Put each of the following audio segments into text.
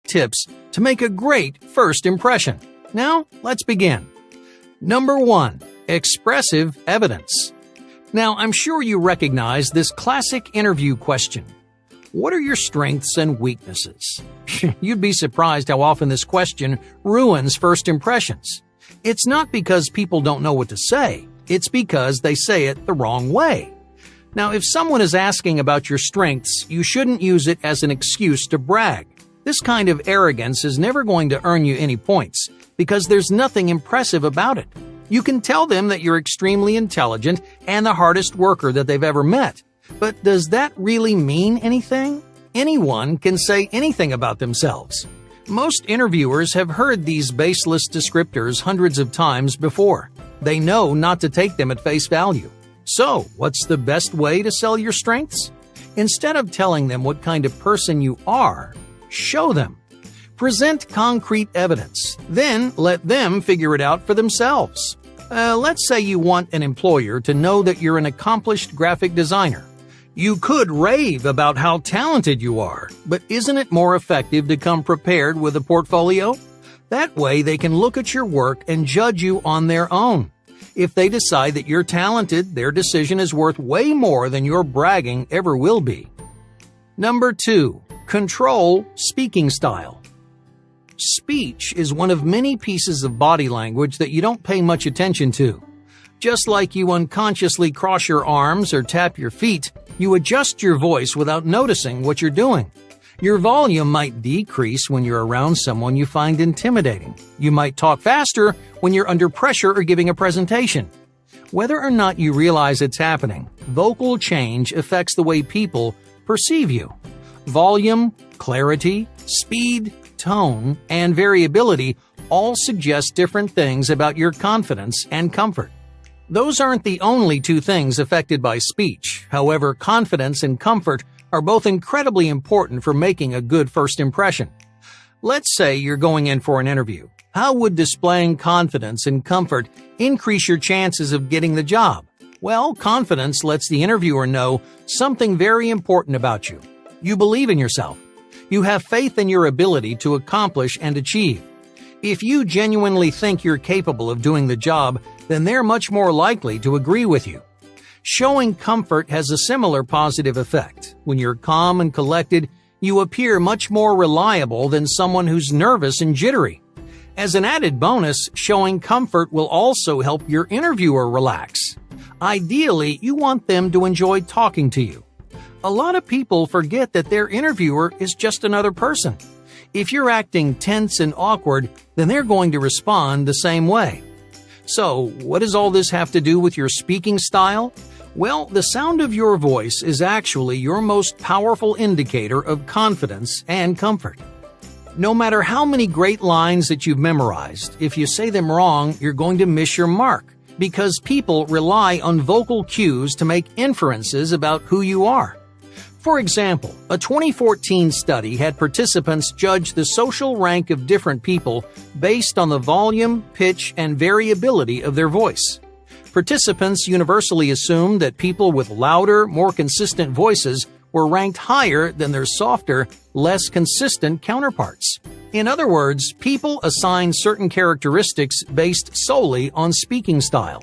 tips to make a great first impression. Now, let's begin. Number 1. Expressive evidence. Now, I'm sure you recognize this classic interview question. What are your strengths and weaknesses? You'd be surprised how often this question ruins first impressions. It's not because people don't know what to say. It's because they say it the wrong way. Now, if someone is asking about your strengths, you shouldn't use it as an excuse to brag. This kind of arrogance is never going to earn you any points because there's nothing impressive about it. You can tell them that you're extremely intelligent and the hardest worker that they've ever met. But does that really mean anything? Anyone can say anything about themselves. Most interviewers have heard these baseless descriptors hundreds of times before. They know not to take them at face value. So, what's the best way to sell your strengths? Instead of telling them what kind of person you are, show them. Present concrete evidence. Then let them figure it out for themselves. Let's say you want an employer to know that you're an accomplished graphic designer. You could rave about how talented you are, but isn't it more effective to come prepared with a portfolio? That way they can look at your work and judge you on their own. If they decide that you're talented, their decision is worth way more than your bragging ever will be. Number 2. Control speaking style. Speech is one of many pieces of body language that you don't pay much attention to. Just like you unconsciously cross your arms or tap your feet, you adjust your voice without noticing what you're doing. Your volume might decrease when you're around someone you find intimidating. You might talk faster when you're under pressure or giving a presentation. Whether or not you realize it's happening, vocal change affects the way people perceive you. Volume, clarity, speed, tone, and variability all suggest different things about your confidence and comfort. Those aren't the only two things affected by speech. However, confidence and comfort are both incredibly important for making a good first impression. Let's say you're going in for an interview. How would displaying confidence and comfort increase your chances of getting the job? Well, confidence lets the interviewer know something very important about you. You believe in yourself. You have faith in your ability to accomplish and achieve. If you genuinely think you're capable of doing the job, then they're much more likely to agree with you. Showing comfort has a similar positive effect. When you're calm and collected, you appear much more reliable than someone who's nervous and jittery. As an added bonus, showing comfort will also help your interviewer relax. Ideally, you want them to enjoy talking to you. A lot of people forget that their interviewer is just another person. If you're acting tense and awkward, then they're going to respond the same way. So, what does all this have to do with your speaking style? Well, the sound of your voice is actually your most powerful indicator of confidence and comfort. No matter how many great lines that you've memorized, if you say them wrong, you're going to miss your mark, because people rely on vocal cues to make inferences about who you are. For example, a 2014 study had participants judge the social rank of different people based on the volume, pitch, and variability of their voice. Participants universally assumed that people with louder, more consistent voices were ranked higher than their softer, less consistent counterparts. In other words, people assign certain characteristics based solely on speaking style.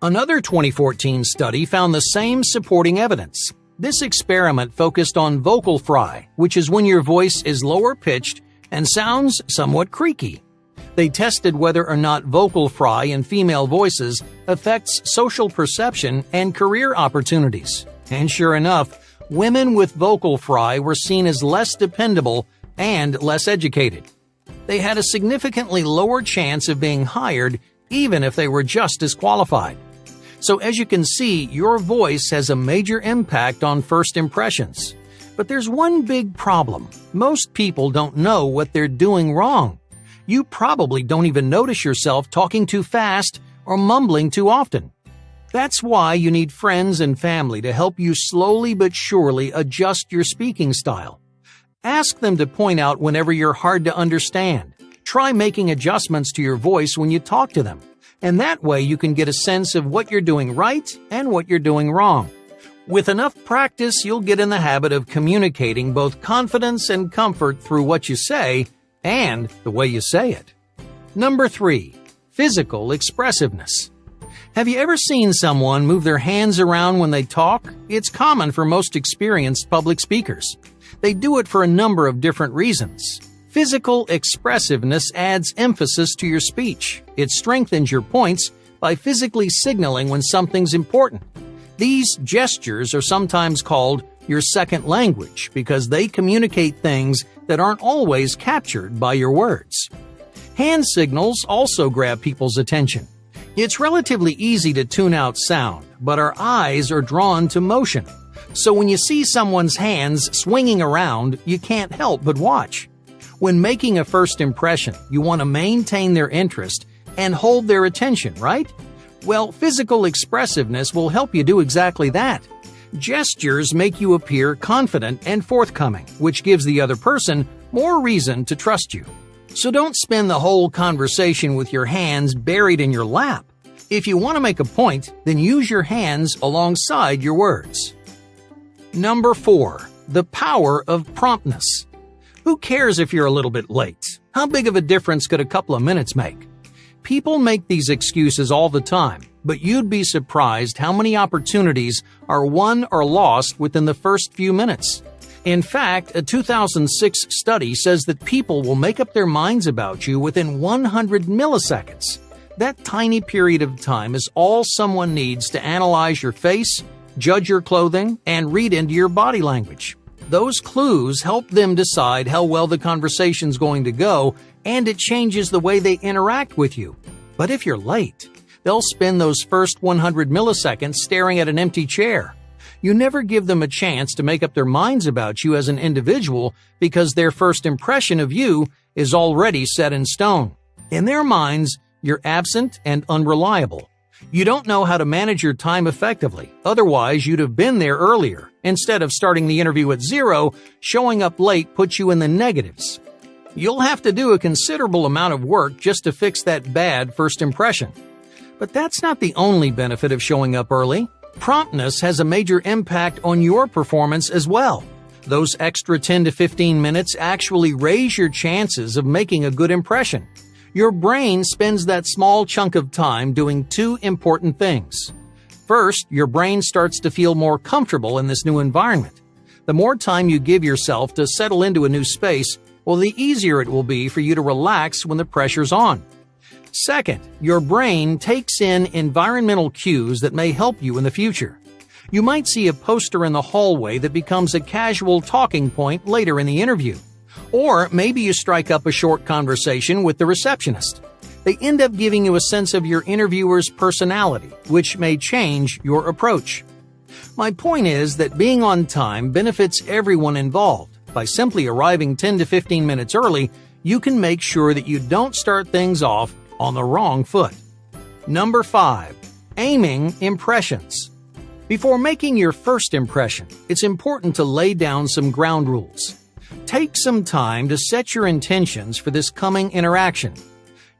Another 2014 study found the same supporting evidence. This experiment focused on vocal fry, which is when your voice is lower pitched and sounds somewhat creaky. They tested whether or not vocal fry in female voices affects social perception and career opportunities. And sure enough, women with vocal fry were seen as less dependable and less educated. They had a significantly lower chance of being hired even if they were just as qualified. So as you can see, your voice has a major impact on first impressions. But there's one big problem. Most people don't know what they're doing wrong. You probably don't even notice yourself talking too fast or mumbling too often. That's why you need friends and family to help you slowly but surely adjust your speaking style. Ask them to point out whenever you're hard to understand. Try making adjustments to your voice when you talk to them. And that way you can get a sense of what you're doing right and what you're doing wrong. With enough practice, you'll get in the habit of communicating both confidence and comfort through what you say and the way you say it. Number 3. Physical expressiveness. Have you ever seen someone move their hands around when they talk? It's common for most experienced public speakers. They do it for a number of different reasons. Physical expressiveness adds emphasis to your speech. It strengthens your points by physically signaling when something's important. These gestures are sometimes called your second language because they communicate things that aren't always captured by your words. Hand signals also grab people's attention. It's relatively easy to tune out sound, but our eyes are drawn to motion. So when you see someone's hands swinging around, you can't help but watch. When making a first impression, you want to maintain their interest and hold their attention, right? Well, physical expressiveness will help you do exactly that. Gestures make you appear confident and forthcoming, which gives the other person more reason to trust you. So don't spend the whole conversation with your hands buried in your lap. If you want to make a point, then use your hands alongside your words. Number 4. The power of promptness. Who cares if you're a little bit late? How big of a difference could a couple of minutes make? People make these excuses all the time, but you'd be surprised how many opportunities are won or lost within the first few minutes. In fact, a 2006 study says that people will make up their minds about you within 100 milliseconds. That tiny period of time is all someone needs to analyze your face, judge your clothing, and read into your body language. Those clues help them decide how well the conversation's going to go, and it changes the way they interact with you. But if you're late, they'll spend those first 100 milliseconds staring at an empty chair. You never give them a chance to make up their minds about you as an individual because their first impression of you is already set in stone. In their minds, you're absent and unreliable. You don't know how to manage your time effectively. Otherwise, you'd have been there earlier. Instead of starting the interview at 0, showing up late puts you in the negatives. You'll have to do a considerable amount of work just to fix that bad first impression. But that's not the only benefit of showing up early. Promptness has a major impact on your performance as well. Those extra 10 to 15 minutes actually raise your chances of making a good impression. Your brain spends that small chunk of time doing 2 important things. First, your brain starts to feel more comfortable in this new environment. The more time you give yourself to settle into a new space, well, the easier it will be for you to relax when the pressure's on. Second, your brain takes in environmental cues that may help you in the future. You might see a poster in the hallway that becomes a casual talking point later in the interview. Or maybe you strike up a short conversation with the receptionist. They end up giving you a sense of your interviewer's personality, which may change your approach. My point is that being on time benefits everyone involved. By simply arriving 10 to 15 minutes early, you can make sure that you don't start things off on the wrong foot. Number 5. Aiming impressions. Before making your first impression, it's important to lay down some ground rules. Take some time to set your intentions for this coming interaction.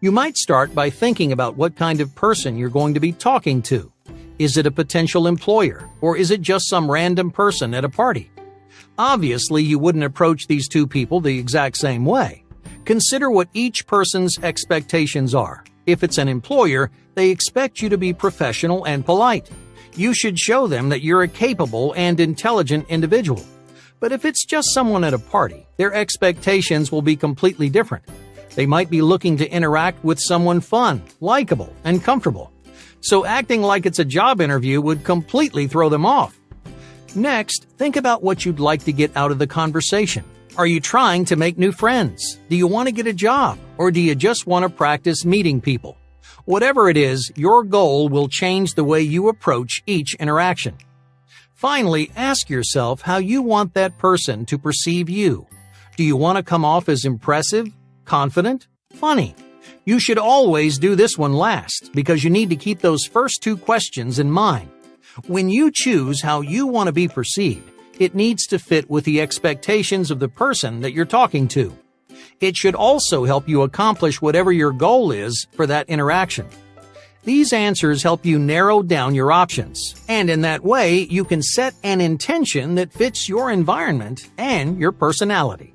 You might start by thinking about what kind of person you're going to be talking to. Is it a potential employer, or is it just some random person at a party? Obviously, you wouldn't approach these 2 people the exact same way. Consider what each person's expectations are. If it's an employer, they expect you to be professional and polite. You should show them that you're a capable and intelligent individual. But if it's just someone at a party, their expectations will be completely different. They might be looking to interact with someone fun, likable, and comfortable. So acting like it's a job interview would completely throw them off. Next, think about what you'd like to get out of the conversation. Are you trying to make new friends? Do you want to get a job? Or do you just want to practice meeting people? Whatever it is, your goal will change the way you approach each interaction. Finally, ask yourself how you want that person to perceive you. Do you want to come off as impressive, confident, funny? You should always do this one last because you need to keep those first 2 questions in mind. When you choose how you want to be perceived, it needs to fit with the expectations of the person that you're talking to. It should also help you accomplish whatever your goal is for that interaction. These answers help you narrow down your options, and in that way, you can set an intention that fits your environment and your personality.